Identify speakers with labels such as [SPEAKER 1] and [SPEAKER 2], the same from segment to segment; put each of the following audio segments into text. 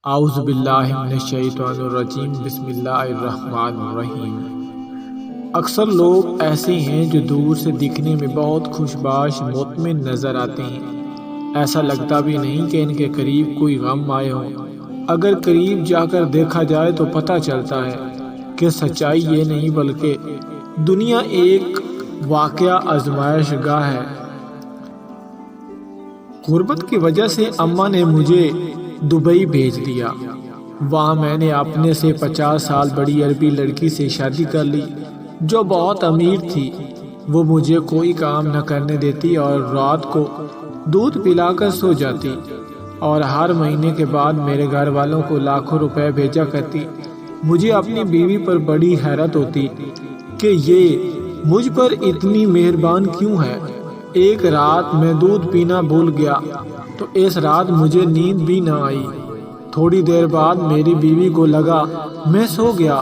[SPEAKER 1] اعوذ باللہ من الشیطان الرجیم بسم اللہ الرحمن الرحیم۔ اکثر لوگ ایسے ہیں جو دور سے دکھنے میں بہت خوش باش مطمئن نظر آتے ہیں، ایسا لگتا بھی نہیں کہ ان کے قریب کوئی غم آئے ہو۔ اگر قریب جا کر دیکھا جائے تو پتہ چلتا ہے کہ سچائی یہ نہیں بلکہ دنیا ایک واقعہ آزمائش گاہ ہے۔ غربت کی وجہ سے اماں نے مجھے دبئی بھیج دیا۔ وہاں میں نے اپنے سے 50 سال بڑی عربی لڑکی سے شادی کر لی جو بہت امیر تھی۔ وہ مجھے کوئی کام نہ کرنے دیتی اور رات کو دودھ پلا کر سو جاتی، اور ہر مہینے کے بعد میرے گھر والوں کو لاکھوں روپے بھیجا کرتی۔ مجھے اپنی بیوی پر بڑی حیرت ہوتی کہ یہ مجھ پر اتنی مہربان کیوں ہے۔ ایک رات میں دودھ پینا بھول گیا تو اس رات مجھے نیند بھی نہ آئی۔ تھوڑی دیر بعد میری بیوی کو لگا میں سو گیا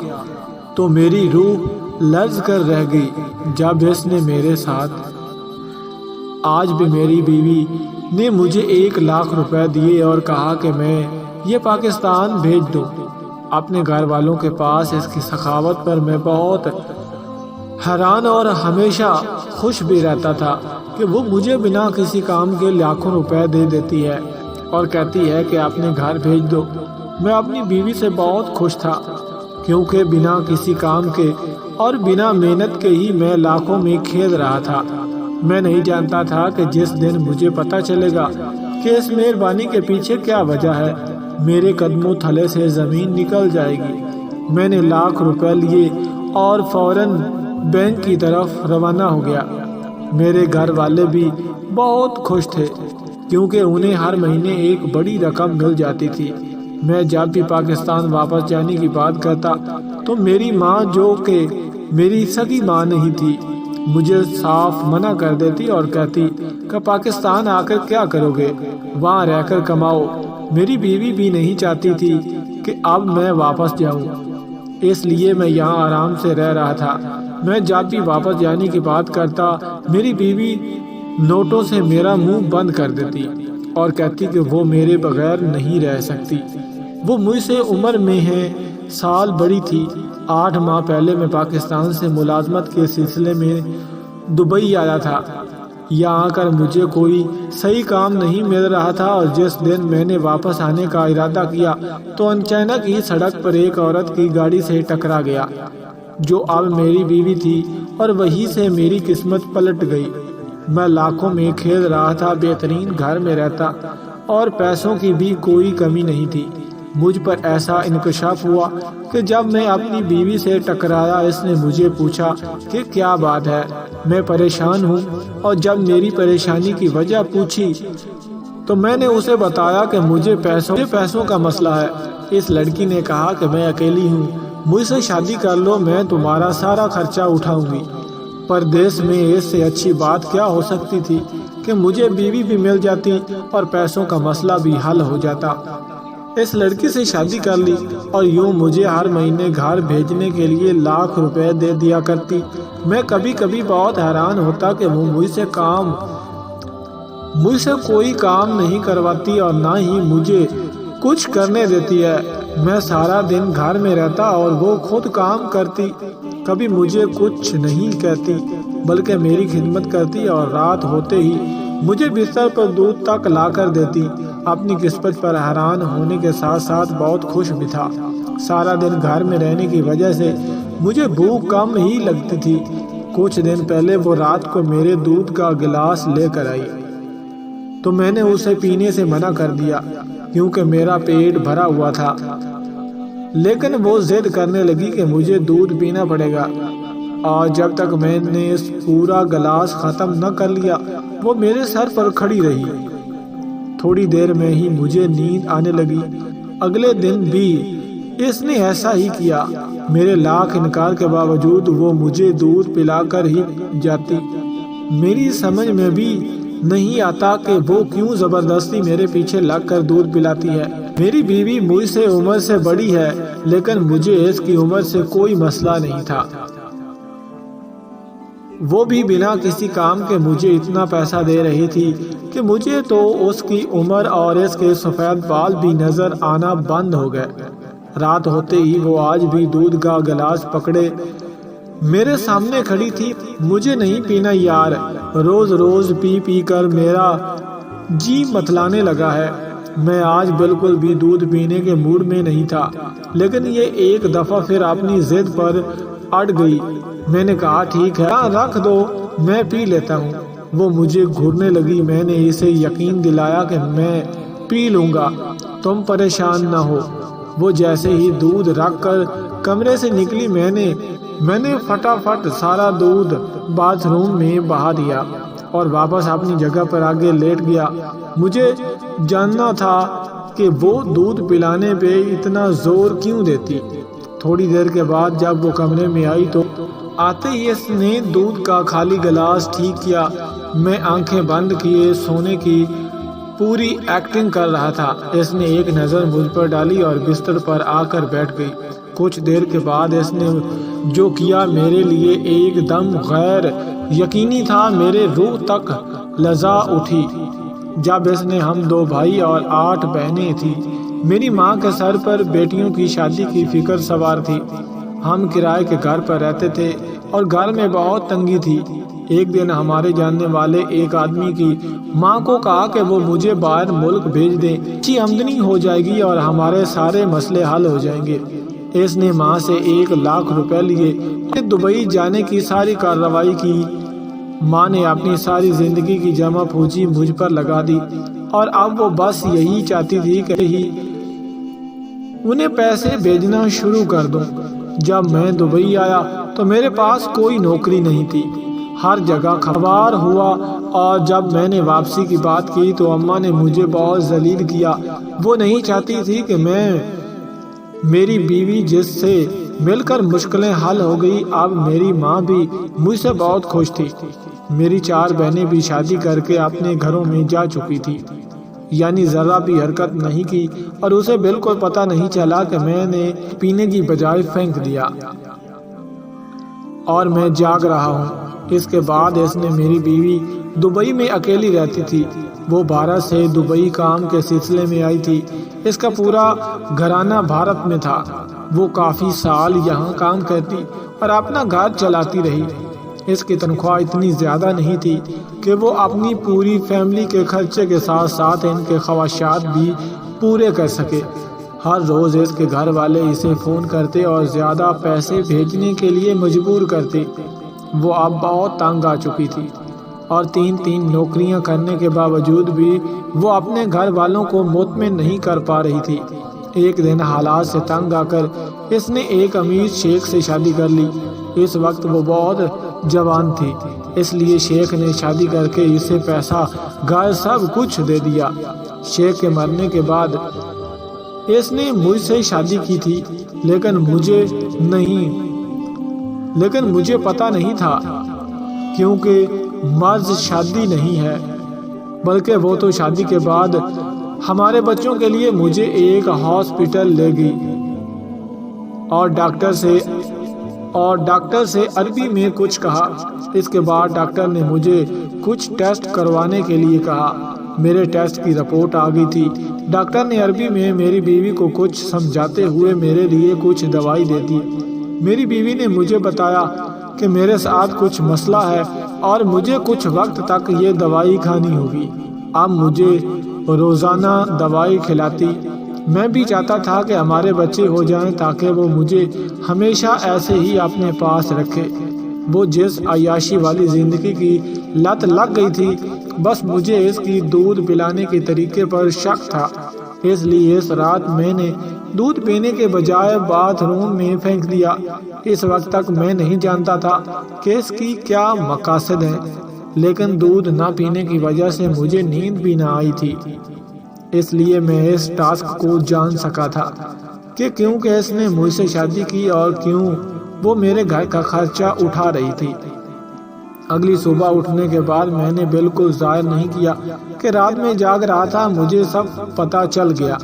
[SPEAKER 1] تو میری روح لرز کر رہ گئی جب اس نے میرے ساتھ۔ آج بھی میری بیوی نے مجھے 1,00,000 روپے دیے اور کہا کہ میں یہ پاکستان بھیج دوں۔ اپنے گھر والوں کے پاس اس کی سخاوت پر میں بہت حیران اور ہمیشہ خوش بھی رہتا تھا کہ وہ مجھے بنا کسی کام کے لاکھوں روپے دے دیتی ہے اور کہتی ہے کہ اپنے گھر بھیج دو۔ میں اپنی بیوی سے بہت خوش تھا کیونکہ بنا کسی کام کے اور بنا محنت کے ہی میں لاکھوں میں کھیل رہا تھا۔ میں نہیں جانتا تھا کہ جس دن مجھے پتہ چلے گا کہ اس مہربانی کے پیچھے کیا وجہ ہے، میرے قدموں تھلے سے زمین نکل جائے گی۔ میں نے لاکھ روپے لیے اور فوراً بینک کی طرف روانہ ہو گیا۔ میرے گھر والے بھی بہت خوش تھے کیونکہ انہیں ہر مہینے ایک بڑی رقم مل جاتی تھی۔ میں جب بھی پاکستان واپس جانے کی بات کرتا تو میری ماں، جو کہ میری سگی ماں نہیں تھی، مجھے صاف منع کر دیتی اور کہتی کہ پاکستان آ کر کیا کرو گے، وہاں رہ کر کماؤ۔ میری بیوی بھی نہیں چاہتی تھی کہ اب میں واپس جاؤں، اس لیے میں یہاں آرام سے رہ رہا تھا۔ میں جب بھی واپس جانے کی بات کرتا میری بیوی نوٹوں سے میرا منہ بند کر دیتی اور کہتی کہ وہ میرے بغیر نہیں رہ سکتی۔ وہ مجھ سے عمر میں ہے سال بڑی تھی۔ 8 ماہ پہلے میں پاکستان سے ملازمت کے سلسلے میں دبئی آیا تھا۔ یہاں آ کر مجھے کوئی صحیح کام نہیں مل رہا تھا اور جس دن میں نے واپس آنے کا ارادہ کیا تو اچانک ہی سڑک پر ایک عورت کی گاڑی سے ٹکرا گیا جو اب میری بیوی تھی، اور وہیں سے میری قسمت پلٹ گئی۔ میں لاکھوں میں کھیل رہا تھا، بہترین گھر میں رہتا اور پیسوں کی بھی کوئی کمی نہیں تھی۔ مجھ پر ایسا انکشاف ہوا کہ جب میں اپنی بیوی سے ٹکرایا اس نے مجھے پوچھا کہ کیا بات ہے، میں پریشان ہوں، اور جب میری پریشانی کی وجہ پوچھی تو میں نے اسے بتایا کہ مجھے پیسوں کا مسئلہ ہے۔ اس لڑکی نے کہا کہ میں اکیلی ہوں، مجھ سے شادی کر لو، میں تمہارا سارا خرچہ اٹھاؤں گی۔ پردیس میں اس سے اچھی بات کیا ہو سکتی تھی کہ مجھے بیوی بھی مل جاتی اور پیسوں کا مسئلہ بھی حل ہو جاتا۔ اس لڑکی سے شادی کر لی اور یوں مجھے ہر مہینے گھر بھیجنے کے لیے لاکھ روپے دے دیا کرتی۔ میں کبھی کبھی بہت حیران ہوتا کہ وہ مجھ سے کوئی کام نہیں کرواتی اور نہ ہی مجھے کچھ کرنے دیتی ہے۔ میں سارا دن گھر میں رہتا اور وہ خود کام کرتی، کبھی مجھے کچھ نہیں کہتی بلکہ میری خدمت کرتی اور رات ہوتے ہی مجھے بستر پر دودھ تک لا کر دیتی۔ اپنی قسمت پر حیران ہونے کے ساتھ ساتھ بہت خوش بھی تھا۔ سارا دن گھر میں رہنے کی وجہ سے مجھے بھوک کم ہی لگتی تھی۔ کچھ دن پہلے وہ رات کو میرے دودھ کا گلاس لے کر آئی تو میں نے اسے پینے سے منع کر دیا کیونکہ میرا پیٹ بھرا ہوا تھا، لیکن وہ ضد کرنے لگی کہ مجھے دودھ پینا پڑے گا، اور جب تک میں نے اس پورا گلاس ختم نہ کر لیا وہ میرے سر پر کھڑی رہی۔ تھوڑی دیر میں ہی مجھے نیند آنے لگی۔ اگلے دن بھی اس نے ایسا ہی کیا۔ میرے لاکھ انکار کے باوجود وہ مجھے دودھ پلا کر ہی جاتی۔ میری سمجھ میں بھی نہیں آتا کہ وہ کیوں زبردستی میرے پیچھے لگ کر دودھ پلاتی ہے۔ میری بیوی مجھ سے عمر سے بڑی ہے لیکن مجھے اس کی عمر سے کوئی مسئلہ نہیں تھا۔ وہ بھی بنا کسی کام کے مجھے اتنا پیسہ دے رہی تھی کہ مجھے تو اس کی عمر اور اس کے سفید بال بھی نظر آنا بند ہو گئے۔ رات ہوتے ہی وہ آج بھی دودھ کا گلاس پکڑے میرے سامنے کھڑی تھی۔ مجھے نہیں پینا یار، روز روز پی پی کر میرا جی متلانے لگا ہے۔ میں آج بالکل بھی دودھ پینے کے موڈ میں نہیں تھا، لیکن یہ ایک دفعہ پھر اپنی ضد پر اڑ گئی۔ میں نے کہا ٹھیک ہے رکھ دو، میں پی لیتا ہوں۔ وہ مجھے گھورنے لگی۔ میں نے اسے یقین دلایا کہ میں پی لوں گا، تم پریشان نہ ہو۔ وہ جیسے ہی دودھ رکھ کر کمرے سے نکلی، میں نے فٹافٹ سارا دودھ باتھ روم میں بہا دیا اور واپس اپنی جگہ پر آگے لیٹ گیا۔ مجھے جاننا تھا کہ وہ دودھ پلانے پہ اتنا زور کیوں دیتی۔ تھوڑی دیر کے بعد جب وہ کمرے میں آئی تو آتے ہی اس نے دودھ کا خالی گلاس ٹھیک کیا۔ میں آنکھیں بند کیے سونے کی پوری ایکٹنگ کر رہا تھا۔ اس نے ایک نظر مجھ پر ڈالی اور بستر پر آ کر بیٹھ گئی۔ کچھ دیر کے بعد اس نے جو کیا میرے لیے ایک دم غیر یقینی تھا۔ میرے روح تک لرزا اٹھی جب اس نے، ہم 2 بھائی اور 8 بہنیں تھیں، میری ماں کے سر پر بیٹیوں کی شادی کی فکر سوار تھی۔ ہم کرائے کے گھر پر رہتے تھے اور گھر میں بہت تنگی تھی۔ ایک دن ہمارے جاننے والے ایک آدمی کی ماں کو کہا کہ وہ مجھے باہر ملک بھیج دیں، اچھی آمدنی ہو جائے گی اور ہمارے سارے مسئلے حل ہو جائیں گے۔ اس نے ماں سے 1 لاکھ روپے لیے، دبئی جانے کی ساری کارروائی کی۔ ماں نے اپنی ساری زندگی کی جمع پونجی مجھ پر لگا دی اور اب وہ بس یہی چاہتی تھی کہ انہیں پیسے بھیجنا شروع کر دوں۔ جب میں دبئی آیا تو میرے پاس کوئی نوکری نہیں تھی، ہر جگہ خبر ہوا، اور جب میں نے واپسی کی بات کی تو اماں نے مجھے بہت ذلیل کیا۔ وہ نہیں چاہتی تھی کہ میری بیوی جس سے مل کر مشکلیں حل ہو گئی۔ اب میری ماں بھی مجھ سے بہت خوش تھی۔ میری 4 بہنیں بھی شادی کر کے اپنے گھروں میں جا چکی تھی، یعنی ذرا بھی حرکت نہیں کی، اور اسے بالکل پتہ نہیں چلا کہ میں نے پینے کی بجائے پھینک دیا اور میں جاگ رہا ہوں۔ اس کے بعد اس نے، میری بیوی دبئی میں اکیلی رہتی تھی۔ وہ بھارت سے دبئی کام کے سلسلے میں آئی تھی۔ اس کا پورا گھرانہ بھارت میں تھا۔ وہ کافی سال یہاں کام کرتی اور اپنا گھر چلاتی رہی۔ اس کی تنخواہ اتنی زیادہ نہیں تھی کہ وہ اپنی پوری فیملی کے خرچے کے ساتھ ساتھ ان کے خواہشات بھی پورے کر سکے۔ ہر روز اس کے گھر والے اسے فون کرتے اور زیادہ پیسے بھیجنے کے لیے مجبور کرتے۔ وہ اب بہت تنگ آ چکی تھی اور 3 نوکریاں کرنے کے باوجود بھی وہ اپنے گھر والوں کو مطمئن نہیں کر پا رہی تھی۔ ایک دن حالات سے تنگ آ کر اس نے ایک امیر شیخ سے شادی کر لی۔ اس وقت وہ بہت جوان تھی، اس لیے شیخ نے شادی کر کے اسے پیسہ گھر سب کچھ دے دیا۔ شیخ کے مرنے کے بعد اس نے مجھ سے شادی کی تھی، لیکن مجھے پتہ نہیں تھا، کیونکہ مرض شادی نہیں ہے، بلکہ وہ تو شادی کے بعد ہمارے بچوں کے لیے مجھے ایک ہاسپٹل لے گئی اور ڈاکٹر سے عربی میں کچھ کہا۔ اس کے بعد ڈاکٹر نے مجھے کچھ ٹیسٹ کروانے کے لیے کہا۔ میرے ٹیسٹ کی رپورٹ آ گئی تھی۔ ڈاکٹر نے عربی میں میری بیوی کو کچھ سمجھاتے ہوئے میرے لیے کچھ دوائی دے دی۔ میری بیوی نے مجھے بتایا کہ میرے ساتھ کچھ مسئلہ ہے اور مجھے کچھ وقت تک یہ دوائی کھانی ہوگی۔ اب مجھے روزانہ دوائی کھلاتی۔ میں بھی چاہتا تھا کہ ہمارے بچے ہو جائیں تاکہ وہ مجھے ہمیشہ ایسے ہی اپنے پاس رکھے۔ وہ جس عیاشی والی زندگی کی لت لگ گئی تھی، بس مجھے اس کی دودھ پلانے کے طریقے پر شک تھا۔ اس لیے اس رات میں نے دودھ پینے کے بجائے باتھ روم میں پھینک دیا۔ اس وقت تک میں نہیں جانتا تھا کہ اس کی کیا مقاصد ہیں، لیکن دودھ نہ پینے کی وجہ سے مجھے نیند بھی نہ آئی تھی۔ اس لیے میں اس ٹاسک کو جان سکا تھا کہ کیوں کہ اس نے مجھ سے شادی کی اور کیوں وہ میرے گھر کا خرچہ اٹھا رہی تھی۔ اگلی صبح اٹھنے کے بعد میں نے بالکل ظاہر نہیں کیا کہ رات میں جاگ رہا تھا۔ مجھے سب پتہ چل گیا۔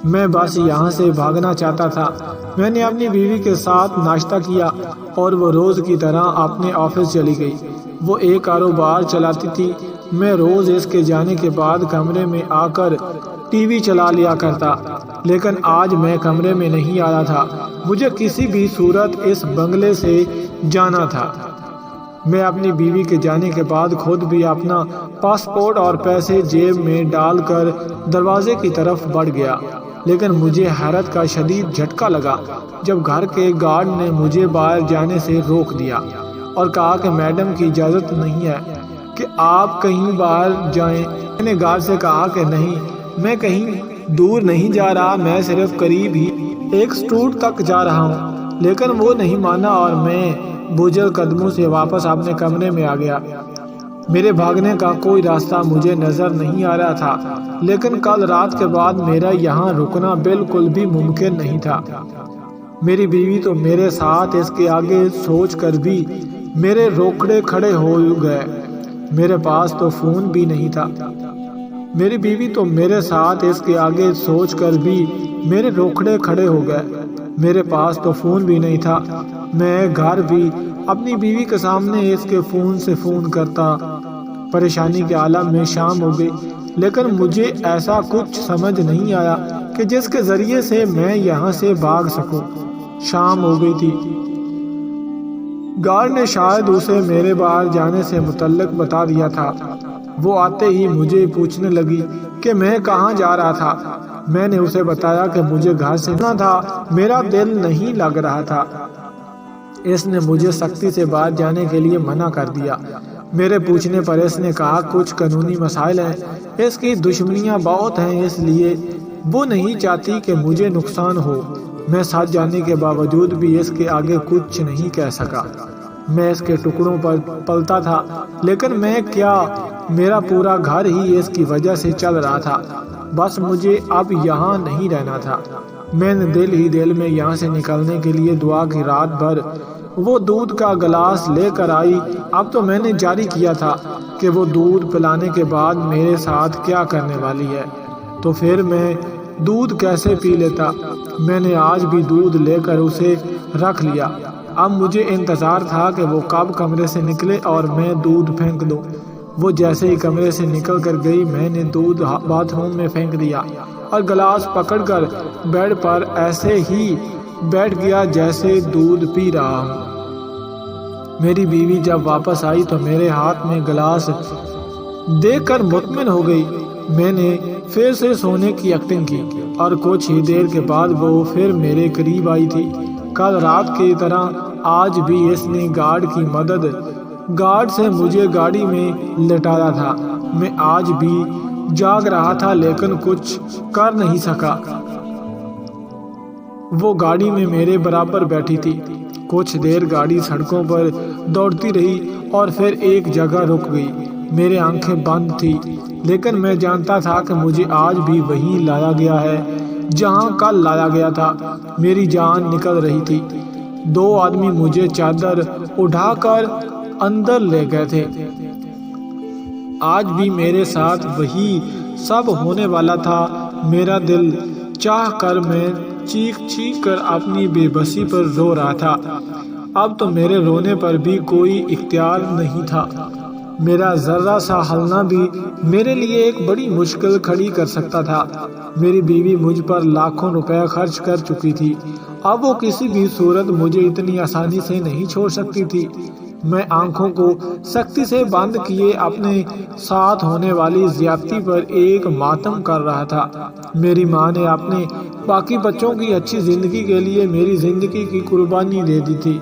[SPEAKER 1] میں بس یہاں سے بھاگنا چاہتا تھا۔ میں نے اپنی بیوی کے ساتھ ناشتہ کیا اور وہ روز کی طرح اپنے آفس چلی گئی۔ وہ ایک کاروبار چلاتی تھی۔ میں روز اس کے جانے کے بعد کمرے میں آ کر ٹی وی چلا لیا کرتا، لیکن آج میں کمرے میں نہیں آیا تھا۔ مجھے کسی بھی صورت اس بنگلے سے جانا تھا۔ میں اپنی بیوی کے جانے کے بعد خود بھی اپنا پاسپورٹ اور پیسے جیب میں ڈال کر دروازے کی طرف بڑھ گیا، لیکن مجھے حیرت کا شدید جھٹکا لگا جب گھر کے گارڈ نے مجھے باہر جانے سے روک دیا اور کہا کہ میڈم کی اجازت نہیں ہے کہ آپ کہیں باہر جائیں۔ میں نے گارڈ سے کہا کہ نہیں، میں کہیں دور نہیں جا رہا، میں صرف قریب ہی ایک اسٹور تک جا رہا ہوں، لیکن وہ نہیں مانا اور میں بوجھل قدموں سے واپس اپنے کمرے میں آ گیا۔ میرے بھاگنے کا کوئی راستہ مجھے نظر نہیں آ رہا تھا، لیکن کل رات کے بعد میرا یہاں رکنا بالکل بھی ممکن نہیں تھا۔ میری بیوی تو میرے ساتھ اس کے آگے سوچ کر بھی میرے روکڑے کھڑے ہو گئے۔ میرے پاس تو فون بھی نہیں تھا۔ میری بیوی تو میرے ساتھ اس کے آگے سوچ کر بھی میرے روکڑے کھڑے ہو گئے۔ میرے پاس تو فون بھی نہیں تھا۔ میں گھر بھی اپنی بیوی کے سامنے اس کے فون سے فون کرتا۔ پریشانی کے عالم میں شام ہو گئی، لیکن مجھے ایسا کچھ سمجھ نہیں آیا کہ جس کے ذریعے سے میں یہاں سے بھاگ سکوں۔ شام ہو گئی تھی۔ گارڈ نے شاید اسے میرے باہر جانے سے متعلق بتا دیا تھا۔ وہ آتے ہی مجھے پوچھنے لگی کہ میں کہاں جا رہا تھا۔ میں نے اسے بتایا کہ مجھے گھر سے نکلنا تھا، میرا دل نہیں لگ رہا تھا۔ اس نے مجھے سختی سے باہر جانے کے لیے منع کر دیا۔ میرے پوچھنے پر اس نے کہا کچھ قانونی مسائل ہیں، اس کی دشمنیاں بہت ہیں، اس لیے وہ نہیں چاہتی کہ مجھے نقصان ہو۔ میں سچ جاننے کے باوجود بھی اس کے آگے کچھ نہیں کہہ سکا۔ میں اس کے ٹکڑوں پر پلتا تھا، لیکن میں کیا، میرا پورا گھر ہی اس کی وجہ سے چل رہا تھا۔ بس مجھے اب یہاں نہیں رہنا تھا۔ میں نے دل ہی دل میں یہاں سے نکلنے کے لیے دعا کی۔ رات بھر وہ دودھ کا گلاس لے کر آئی۔ اب تو میں نے جاری کیا تھا کہ وہ دودھ پلانے کے بعد میرے ساتھ کیا کرنے والی ہے، تو پھر میں دودھ کیسے پی لیتا۔ میں نے آج بھی دودھ لے کر اسے رکھ لیا۔ اب مجھے انتظار تھا کہ وہ کب کمرے سے نکلے اور میں دودھ پھینک دوں۔ وہ جیسے ہی کمرے سے نکل کر گئی، میں نے دودھ باتھ روم میں پھینک دیا اور گلاس پکڑ کر بیڈ پر ایسے ہی بیٹھ گیا جیسے دودھ پی رہا ہوں۔ میری بیوی جب واپس آئی تو میرے ہاتھ میں گلاس دیکھ کر مطمئن ہو گئی۔ میں نے پھر سے سونے کی ایکٹنگ کی اور کچھ ہی دیر کے بعد وہ پھر میرے قریب آئی تھی۔ کل رات کی طرح آج بھی اس نے گارڈ سے مجھے گاڑی میں لٹایا تھا۔ میں آج بھی جاگ رہا تھا، لیکن کچھ کر نہیں سکا۔ وہ گاڑی میں میرے برابر بیٹھی تھی۔ کچھ دیر گاڑی سڑکوں پر دوڑتی رہی اور پھر ایک جگہ رک گئی۔ میری آنکھیں بند تھی، لیکن میں جانتا تھا کہ مجھے آج بھی وہیں لایا گیا ہے جہاں کل لایا گیا تھا۔ میری جان نکل رہی تھی۔ دو آدمی مجھے چادر اٹھا کر اندر لے گئے تھے۔ آج بھی میرے ساتھ وہی سب ہونے والا تھا۔ میرا دل چاہ کر میں چیخ چیخ کر اپنی بے بسی پر رو رہا تھا۔ اب تو میرے رونے پر بھی کوئی اختیار نہیں تھا۔ میرا ذرہ سا ہلنا بھی میرے لیے ایک بڑی مشکل کھڑی کر سکتا تھا۔ میری بیوی مجھ پر لاکھوں روپے خرچ کر چکی تھی، اب وہ کسی بھی صورت مجھے اتنی آسانی سے نہیں چھوڑ سکتی تھی۔ میں آنکھوں کو سختی سے بند کیے اپنے ساتھ ہونے والی زیادتی پر ایک ماتم کر رہا تھا۔ میری ماں نے اپنے باقی بچوں کی اچھی زندگی کے لیے میری زندگی کی قربانی دے دی تھی۔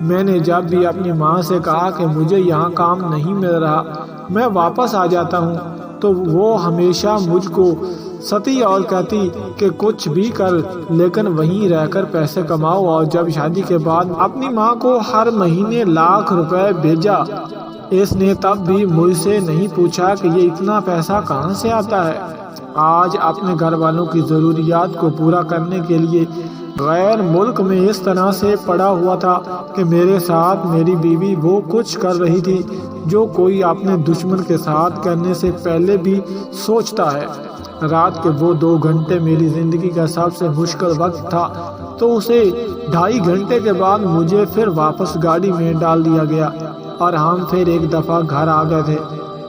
[SPEAKER 1] میں نے جب بھی اپنی ماں سے کہا کہ مجھے یہاں کام نہیں مل رہا، میں واپس آ جاتا ہوں، تو وہ ہمیشہ مجھ کو ستی اور کہتی کہ کچھ بھی کر، لیکن وہیں رہ کر پیسے کماؤ۔ اور جب شادی کے بعد اپنی ماں کو ہر مہینے لاکھ روپے بھیجا، اس نے تب بھی مجھ سے نہیں پوچھا کہ یہ اتنا پیسہ کہاں سے آتا ہے۔ آج اپنے گھر والوں کی ضروریات کو پورا کرنے کے لیے غیر ملک میں اس طرح سے پڑا ہوا تھا کہ میرے ساتھ میری بیوی وہ کچھ کر رہی تھی جو کوئی اپنے دشمن کے ساتھ کرنے سے پہلے بھی سوچتا ہے۔ رات کے وہ 2 گھنٹے میری زندگی کا سب سے مشکل وقت تھا، تو اسے 2.5 گھنٹے کے بعد مجھے پھر واپس گاڑی میں ڈال دیا گیا اور ہم پھر ایک دفعہ گھر آ گئے تھے۔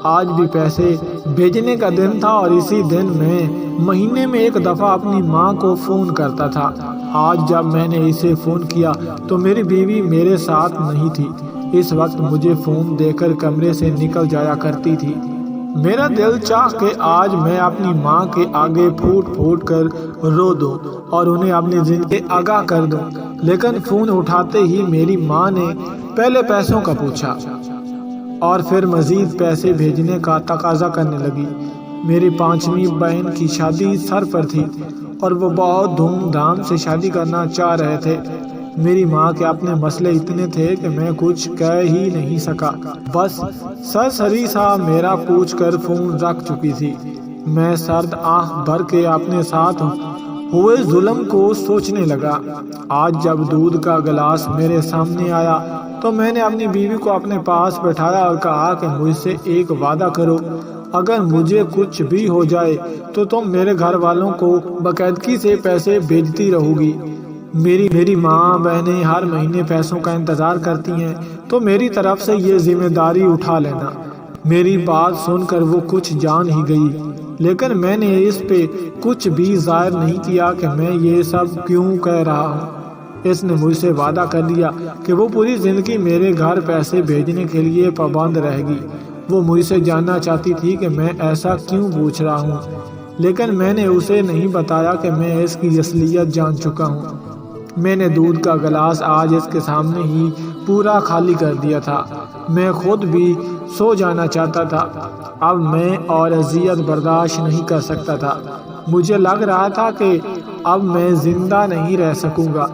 [SPEAKER 1] آج بھی پیسے بھیجنے کا دن تھا اور اسی دن میں مہینے میں ایک دفعہ اپنی ماں کو فون کرتا تھا۔ آج جب میں نے اسے فون کیا تو میری بیوی میرے ساتھ نہیں تھی۔ اس وقت مجھے فون دے کر کمرے سے نکل جایا کرتی تھی۔ میرا دل چاہ کہ آج میں اپنی ماں کے آگے پھوٹ پھوٹ کر رو دوں اور انہیں اپنی زندگی آگاہ کر دوں، لیکن فون اٹھاتے ہی میری ماں نے پہلے پیسوں کا پوچھا اور پھر مزید پیسے بھیجنے کا تقاضا کرنے لگی۔ میری 5ویں بہن کی شادی سر پر تھی اور وہ بہت دھوم دھام سے شادی کرنا چاہ رہے تھے۔ میری ماں کے اپنے مسئلے اتنے تھے کہ میں کچھ کہہ ہی نہیں سکا، بس سرسری سا میرا پوچھ کر فون رکھ چکی تھی۔ میں سرد آنکھ بھر کے اپنے ساتھ ہوئے ظلم کو سوچنے لگا۔ آج جب دودھ کا گلاس میرے سامنے آیا تو میں نے اپنی بیوی کو اپنے پاس بٹھایا اور کہا کہ مجھ سے ایک وعدہ کرو، اگر مجھے کچھ بھی ہو جائے تو تم میرے گھر والوں کو باقاعدگی سے پیسے بھیجتی رہو گی۔ میری ماں بہنیں ہر مہینے پیسوں کا انتظار کرتی ہیں، تو میری طرف سے یہ ذمہ داری اٹھا لینا۔ میری بات سن کر وہ کچھ جان ہی گئی، لیکن میں نے اس پہ کچھ بھی ظاہر نہیں کیا کہ میں یہ سب کیوں کہہ رہا ہوں۔ اس نے مجھ سے وعدہ کر لیا کہ وہ پوری زندگی میرے گھر پیسے بھیجنے کے لیے پابند رہے گی۔ وہ مجھ سے جاننا چاہتی تھی کہ میں ایسا کیوں پوچھ رہا ہوں، لیکن میں نے اسے نہیں بتایا کہ میں اس کی اصلیت جان چکا ہوں۔ میں نے دودھ کا گلاس آج اس کے سامنے ہی پورا خالی کر دیا تھا۔ میں خود بھی سو جانا چاہتا تھا، اب میں اور اذیت برداشت نہیں کر سکتا تھا۔ مجھے لگ رہا تھا کہ اب میں زندہ نہیں رہ سکوں گا۔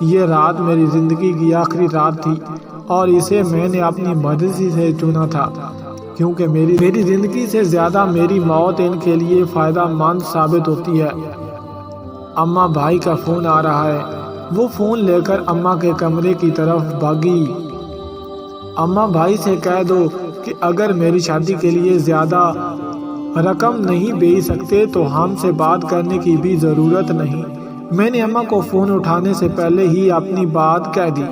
[SPEAKER 1] یہ رات میری زندگی کی آخری رات تھی اور اسے میں نے اپنی مرضی سے چنا تھا، کیونکہ میری زندگی سے زیادہ میری موت ان کے لیے فائدہ مند ثابت ہوتی ہے۔ اماں بھائی کا فون آ رہا ہے۔ وہ فون لے کر اماں کے کمرے کی طرف بھاگی۔ اماں بھائی سے کہہ دو کہ اگر میری شادی کے لیے زیادہ رقم نہیں بھیج سکتے تو ہم سے بات کرنے کی بھی ضرورت نہیں۔ میں نے اماں کو فون اٹھانے سے پہلے ہی اپنی بات کہہ دی۔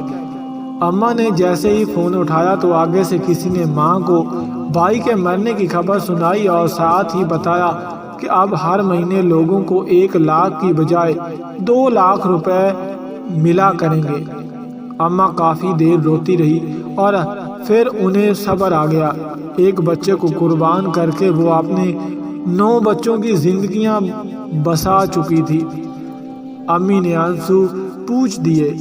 [SPEAKER 1] اماں نے جیسے ہی فون اٹھایا تو آگے سے کسی نے ماں کو بھائی کے مرنے کی خبر سنائی اور ساتھ ہی بتایا کہ اب ہر مہینے لوگوں کو 1 لاکھ کی بجائے 2 لاکھ روپے ملا کریں گے۔ اماں کافی دیر روتی رہی اور پھر انہیں صبر آ گیا۔ ایک بچے کو قربان کر کے وہ اپنے 9 بچوں کی زندگیاں بسا چکی تھی۔ امی نے آنسو پوچھ دیے،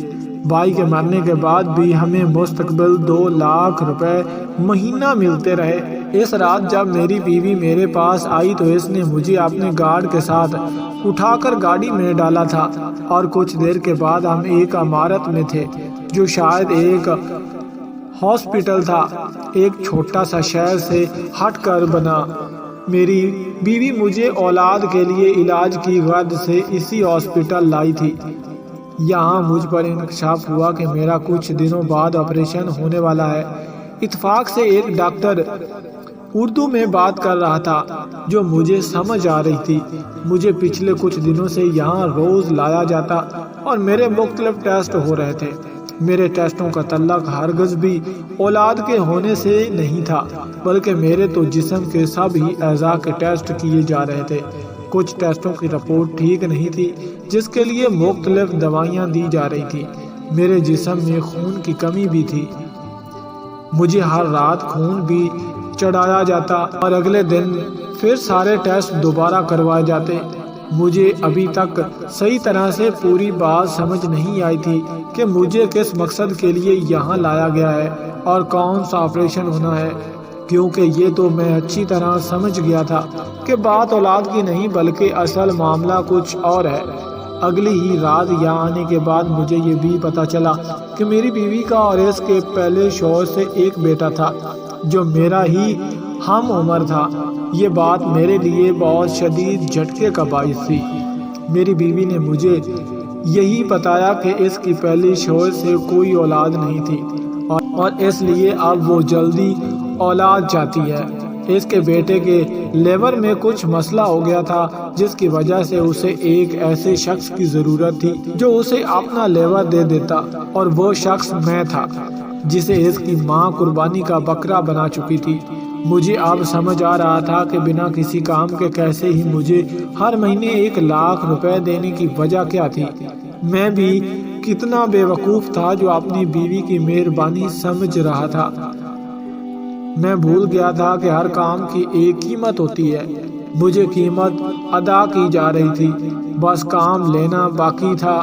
[SPEAKER 1] بھائی کے مرنے کے بعد بھی ہمیں مستقبل 2 لاکھ روپے مہینہ ملتے رہے۔ اس رات جب میری بیوی میرے پاس آئی تو اس نے مجھے اپنے گارڈ کے ساتھ اٹھا کر گاڑی میں ڈالا تھا اور کچھ دیر کے بعد ہم ایک عمارت میں تھے جو شاید ایک ہاسپٹل تھا، ایک چھوٹا سا شہر سے ہٹ کر بنا۔ میری بیوی مجھے اولاد کے لیے علاج کی غرض سے اسی ہاسپٹل لائی تھی۔ یہاں مجھ پر انکشاف ہوا کہ میرا کچھ دنوں بعد آپریشن ہونے والا ہے۔ اتفاق سے ایک ڈاکٹر اردو میں بات کر رہا تھا جو مجھے سمجھ آ رہی تھی۔ مجھے پچھلے کچھ دنوں سے یہاں روز لایا جاتا اور میرے مختلف ٹیسٹ ہو رہے تھے۔ میرے ٹیسٹوں کا تعلق ہرگز بھی اولاد کے ہونے سے نہیں تھا، بلکہ میرے تو جسم کے سب ہی اعضاء کے ٹیسٹ کیے جا رہے تھے۔ کچھ ٹیسٹوں کی رپورٹ ٹھیک نہیں تھی، جس کے لیے مختلف دوائیاں دی جا رہی تھی۔ میرے جسم میں خون کی کمی بھی تھی۔ مجھے ہر رات خون بھی چڑھایا جاتا اور اگلے دن پھر سارے ٹیسٹ دوبارہ کروائے جاتے۔ مجھے ابھی تک صحیح طرح سے پوری بات سمجھ نہیں آئی تھی کہ مجھے کس مقصد کے لیے یہاں لایا گیا ہے اور کون سا آپریشن ہونا ہے، کیونکہ یہ تو میں اچھی طرح سمجھ گیا تھا کہ بات اولاد کی نہیں بلکہ اصل معاملہ کچھ اور ہے۔ اگلی ہی رات یہاں آنے کے بعد مجھے یہ بھی پتہ چلا کہ میری بیوی کا اور اس کے پہلے شوہر سے ایک بیٹا تھا جو میرا ہی ہم عمر تھا۔ یہ بات میرے لیے بہت شدید جھٹکے کا باعث تھی۔ میری بیوی نے مجھے یہی بتایا کہ اس کی پہلی شوہر سے کوئی اولاد نہیں تھی اور اس لیے اب وہ جلدی اولاد چاہتی ہے۔ اس کے بیٹے کے لیور میں کچھ مسئلہ ہو گیا تھا، جس کی وجہ سے اسے ایک ایسے شخص کی ضرورت تھی جو اسے اپنا لیور دے دیتا، اور وہ شخص میں تھا جسے اس کی ماں قربانی کا بکرا بنا چکی تھی۔ مجھے اب سمجھ آ رہا تھا کہ بنا کسی کام کے کیسے ہی مجھے ہر مہینے 1,00,000 روپے دینے کی وجہ کیا تھی۔ میں بھی کتنا بے وقوف تھا جو اپنی بیوی کی مہربانی سمجھ رہا تھا۔ میں بھول گیا تھا کہ ہر کام کی ایک قیمت ہوتی ہے۔ مجھے قیمت ادا کی جا رہی تھی، بس کام لینا باقی تھا۔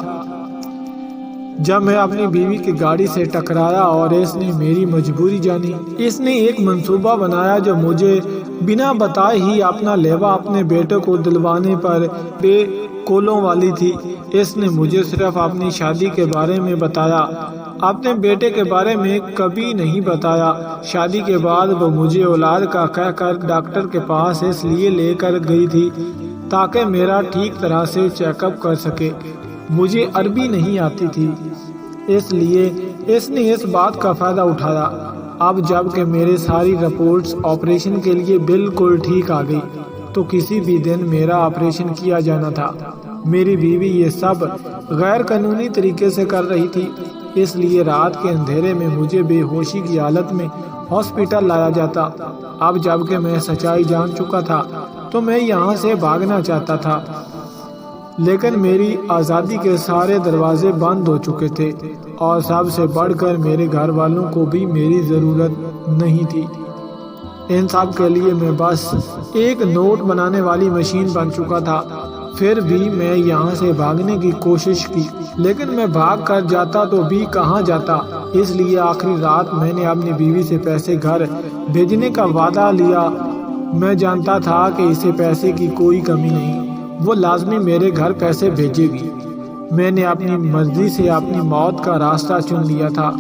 [SPEAKER 1] جب میں اپنی بیوی کی گاڑی سے ٹکرایا اور اس نے میری مجبوری جانی، اس نے ایک منصوبہ بنایا جو مجھے بنا بتائے ہی اپنا لیوا اپنے بیٹے کو دلوانے پر بے کولوں والی تھی۔ اس نے مجھے صرف اپنی شادی کے بارے میں بتایا، اپنے بیٹے کے بارے میں کبھی نہیں بتایا۔ شادی کے بعد وہ مجھے اولاد کا کہہ کر ڈاکٹر کے پاس اس لیے لے کر گئی تھی تاکہ میرا ٹھیک طرح سے چیک اپ کر سکے۔ مجھے عربی نہیں آتی تھی، اس لیے اس نے اس بات کا فائدہ اٹھایا۔ اب جب کہ میرے ساری رپورٹس آپریشن کے لیے بالکل ٹھیک آ گئی تو کسی بھی دن میرا آپریشن کیا جانا تھا۔ میری بیوی یہ سب غیر قانونی طریقے سے کر رہی تھی، اس لیے رات کے اندھیرے میں مجھے بے ہوشی کی حالت میں ہاسپٹل لایا جاتا۔ اب جب کہ میں سچائی جان چکا تھا تو میں یہاں سے بھاگنا چاہتا تھا، لیکن میری آزادی کے سارے دروازے بند ہو چکے تھے، اور سب سے بڑھ کر میرے گھر والوں کو بھی میری ضرورت نہیں تھی۔ ان سب کے لیے میں بس ایک نوٹ بنانے والی مشین بن چکا تھا۔ پھر بھی میں یہاں سے بھاگنے کی کوشش کی، لیکن میں بھاگ کر جاتا تو بھی کہاں جاتا۔ اس لیے آخری رات میں نے اپنی بیوی سے پیسے گھر بھیجنے کا وعدہ لیا۔ میں جانتا تھا کہ اسے پیسے کی کوئی کمی نہیں، وہ لازمی میرے گھر پیسے بھیجے گی۔ میں نے اپنی مرضی سے اپنی موت کا راستہ چن لیا تھا۔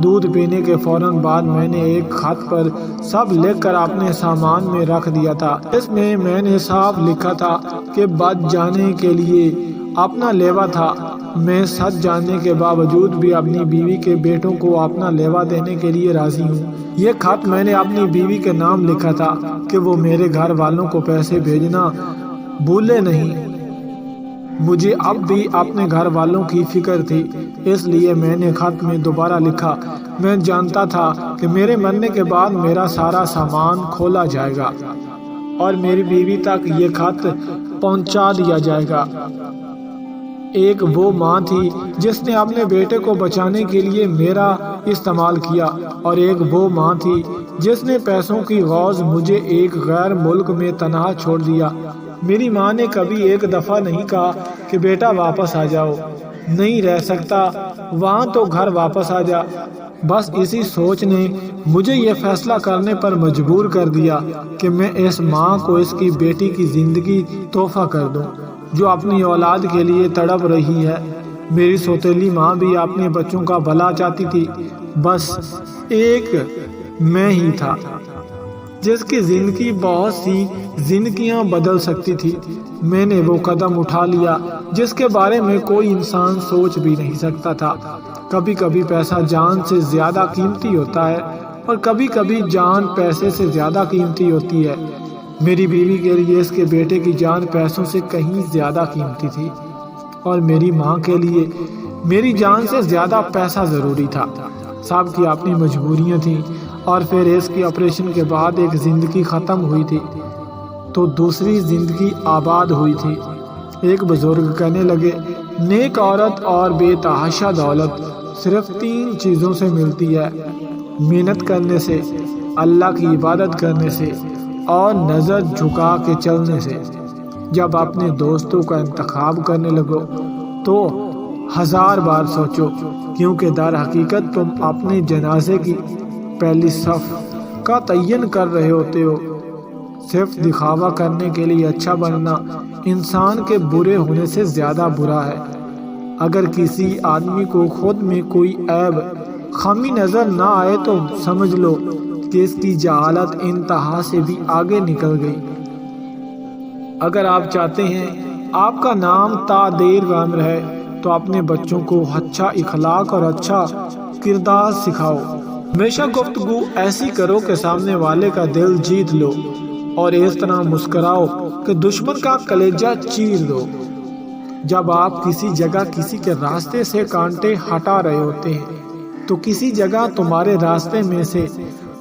[SPEAKER 1] دودھ پینے کے فوراً بعد میں نے ایک خط پر سب لکھ کر اپنے سامان میں رکھ دیا تھا۔ اس میں نے صاف لکھا تھا کہ بچ جانے کے لیے اپنا لیوا تھا۔ میں سچ جاننے کے باوجود بھی اپنی بیوی کے بیٹوں کو اپنا لیوا دینے کے لیے راضی ہوں۔ یہ خط میں نے اپنی بیوی کے نام لکھا تھا کہ وہ میرے گھر والوں کو پیسے بھیجنا بھولے نہیں۔ مجھے اب بھی اپنے گھر والوں کی فکر تھی، اس لیے میں نے خط میں دوبارہ لکھا، میں جانتا تھا کہ میرے مرنے کے بعد میرا سارا سامان کھولا جائے گا اور میری بیوی تک یہ خط پہنچا دیا جائے گا۔ ایک وہ ماں تھی جس نے اپنے بیٹے کو بچانے کے لیے میرا استعمال کیا، اور ایک وہ ماں تھی جس نے پیسوں کی غوض مجھے ایک غیر ملک میں تنہا چھوڑ دیا۔ میری ماں نے کبھی ایک دفعہ نہیں کہا کہ بیٹا واپس آ جاؤ، نہیں رہ سکتا وہاں تو گھر واپس آ جا۔ بس اسی سوچ نے مجھے یہ فیصلہ کرنے پر مجبور کر دیا کہ میں اس ماں کو اس کی بیٹی کی زندگی تحفہ کر دوں جو اپنی اولاد کے لیے تڑپ رہی ہے۔ میری سوتیلی ماں بھی اپنے بچوں کا بھلا چاہتی تھی، بس ایک میں ہی تھا جس کی زندگی بہت سی زندگیاں بدل سکتی تھی۔ میں نے وہ قدم اٹھا لیا جس کے بارے میں کوئی انسان سوچ بھی نہیں سکتا تھا۔ کبھی کبھی پیسہ جان سے زیادہ قیمتی ہوتا ہے، اور کبھی کبھی جان پیسے سے زیادہ قیمتی ہوتی ہے۔ میری بیوی کے لیے اس کے بیٹے کی جان پیسوں سے کہیں زیادہ قیمتی تھی، اور میری ماں کے لیے میری جان سے زیادہ پیسہ ضروری تھا۔ سب کی اپنی مجبوریاں تھیں، اور پھر اس کے آپریشن کے بعد ایک زندگی ختم ہوئی تھی تو دوسری زندگی آباد ہوئی تھی۔ ایک بزرگ کہنے لگے، نیک عورت اور بے تحاشا دولت صرف 3 چیزوں سے ملتی ہے: محنت کرنے سے، اللہ کی عبادت کرنے سے، اور نظر جھکا کے چلنے سے۔ جب اپنے دوستوں کا انتخاب کرنے لگو تو 1000 بار سوچو، کیونکہ در حقیقت تم اپنے جنازے کی پہلی صف کا تعین کر رہے ہوتے ہو۔ صرف دکھاوا کرنے کے لیے اچھا بننا انسان کے برے ہونے سے زیادہ برا ہے۔ اگر کسی آدمی کو خود میں کوئی عیب خامی نظر نہ آئے تو سمجھ لو کہ اس کی جہالت انتہا سے بھی آگے نکل گئی۔ اگر آپ چاہتے ہیں آپ کا نام تا دیر قائم رہے تو اپنے بچوں کو اچھا اخلاق اور اچھا کردار سکھاؤ۔ ہمیشہ گفتگو ایسی کرو کہ سامنے والے کا دل جیت لو، اور اس طرح مسکراؤ کہ دشمن کا کلیجہ چیر دو۔ جب آپ کسی جگہ کسی کے راستے سے کانٹے ہٹا رہے ہوتے ہیں تو کسی جگہ تمہارے راستے میں سے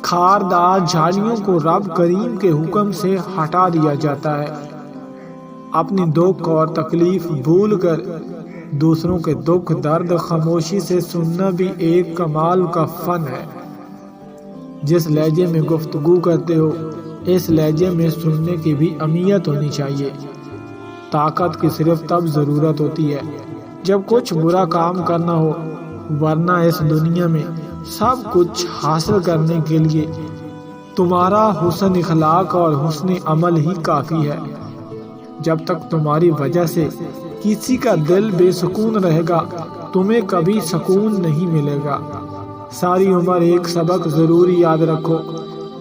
[SPEAKER 1] خاردار جھاڑیوں کو رب کریم کے حکم سے ہٹا دیا جاتا ہے۔ اپنی دکھ اور تکلیف بھول کر دوسروں کے دکھ درد خاموشی سے سننا بھی ایک کمال کا فن ہے۔ جس لہجے میں گفتگو کرتے ہو اس لہجے میں سننے کی بھی اہمیت ہونی چاہیے۔ طاقت کی صرف تب ضرورت ہوتی ہے جب کچھ برا کام کرنا ہو، ورنہ اس دنیا میں سب کچھ حاصل کرنے کے لیے تمہارا حسن اخلاق اور حسن عمل ہی کافی ہے۔ جب تک تمہاری وجہ سے کسی کا دل بے سکون رہے گا تمہیں کبھی سکون نہیں ملے گا۔ ساری عمر ایک سبق ضرور یاد رکھو،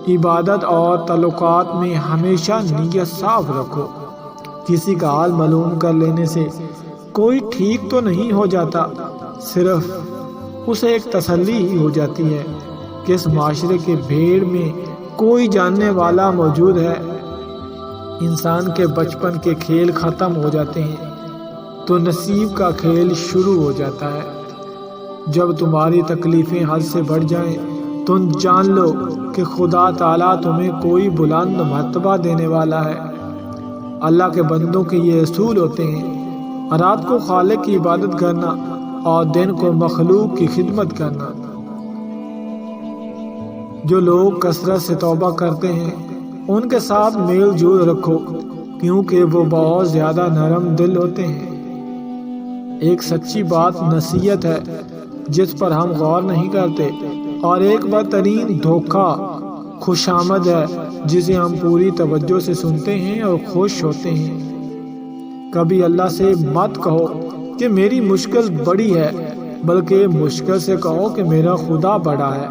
[SPEAKER 1] عبادت اور تعلقات میں ہمیشہ نیت صاف رکھو۔ کسی کا حال معلوم کر لینے سے کوئی ٹھیک تو نہیں ہو جاتا، صرف اسے ایک تسلی ہی ہو جاتی ہے کہ اس معاشرے کے بھیڑ میں کوئی جاننے والا موجود ہے۔ انسان کے بچپن کے کھیل ختم ہو جاتے ہیں تو نصیب کا کھیل شروع ہو جاتا ہے۔ جب تمہاری تکلیفیں حد سے بڑھ جائیں تم جان لو کہ خدا تعالیٰ تمہیں کوئی بلند مرتبہ دینے والا ہے۔ اللہ کے بندوں کے یہ اصول ہوتے ہیں: رات کو خالق کی عبادت کرنا اور دن کو مخلوق کی خدمت کرنا۔ جو لوگ کثرت سے توبہ کرتے ہیں ان کے ساتھ میل جول رکھو، کیونکہ وہ بہت زیادہ نرم دل ہوتے ہیں۔ ایک سچی بات نصیحت ہے جس پر ہم غور نہیں کرتے، اور ایک بدترین دھوکہ خوش آمد ہے جسے ہم پوری توجہ سے سنتے ہیں اور خوش ہوتے ہیں۔ کبھی اللہ سے مت کہو کہ میری مشکل بڑی ہے، بلکہ مشکل سے کہو کہ میرا خدا بڑا ہے۔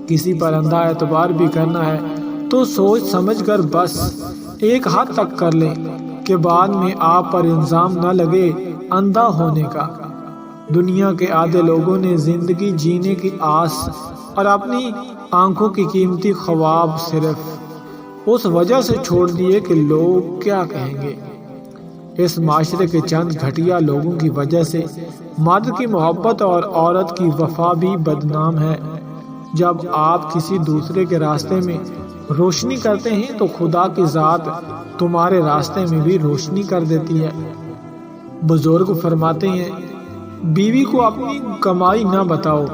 [SPEAKER 1] کسی پر اندھا اعتبار بھی کرنا ہے تو سوچ سمجھ کر بس ایک حد تک کر لیں کہ بعد میں آپ پر الزام نہ لگے اندھا ہونے کا۔ دنیا کے آدھے لوگوں نے زندگی جینے کی آس اور اپنی آنکھوں کی قیمتی خواب صرف اس وجہ سے چھوڑ دیے کہ لوگ کیا کہیں گے۔ اس معاشرے کے چند گھٹیا لوگوں کی وجہ سے مرد کی محبت اور عورت کی وفا بھی بدنام ہے۔ جب آپ کسی دوسرے کے راستے میں روشنی کرتے ہیں تو خدا کی ذات تمہارے راستے میں بھی روشنی کر دیتی ہے۔ بزرگ فرماتے ہیں، بیوی کو اپنی کمائی نہ بتاؤ،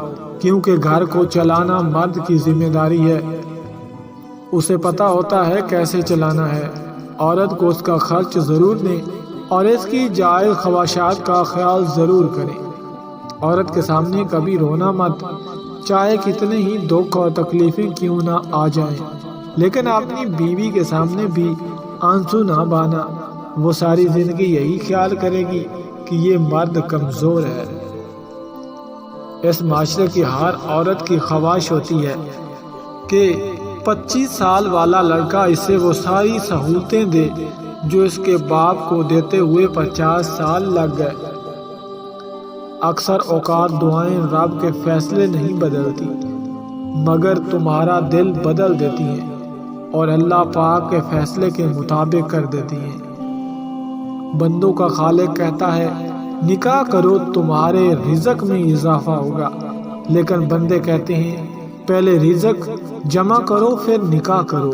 [SPEAKER 1] کیونکہ گھر کو چلانا مرد کی ذمہ داری ہے۔ اسے پتہ ہوتا ہے کیسے چلانا ہے۔ عورت کو اس کا خرچ ضرور دیں اور اس کی جائز خواہشات کا خیال ضرور کریں۔ عورت کے سامنے کبھی رونا مت، چاہے کتنے ہی دکھ اور تکلیفیں کیوں نہ آ جائیں، لیکن اپنی بیوی کے سامنے بھی آنسو نہ بہانا۔ وہ ساری زندگی یہی خیال کرے گی کہ یہ مرد کمزور ہے۔ اس معاشرے کی ہر عورت کی خواہش ہوتی ہے کہ 25 سال والا لڑکا اسے وہ ساری سہولتیں دے جو اس کے باپ کو دیتے ہوئے 50 سال لگ گئے۔ اکثر اوقات دعائیں رب کے فیصلے نہیں بدلتی، مگر تمہارا دل بدل دیتی ہیں اور اللہ پاک کے فیصلے کے مطابق کر دیتی ہیں۔ بندوں کا خالق کہتا ہے نکاح کرو تمہارے رزق میں اضافہ ہوگا، لیکن بندے کہتے ہیں پہلے رزق جمع کرو پھر نکاح کرو۔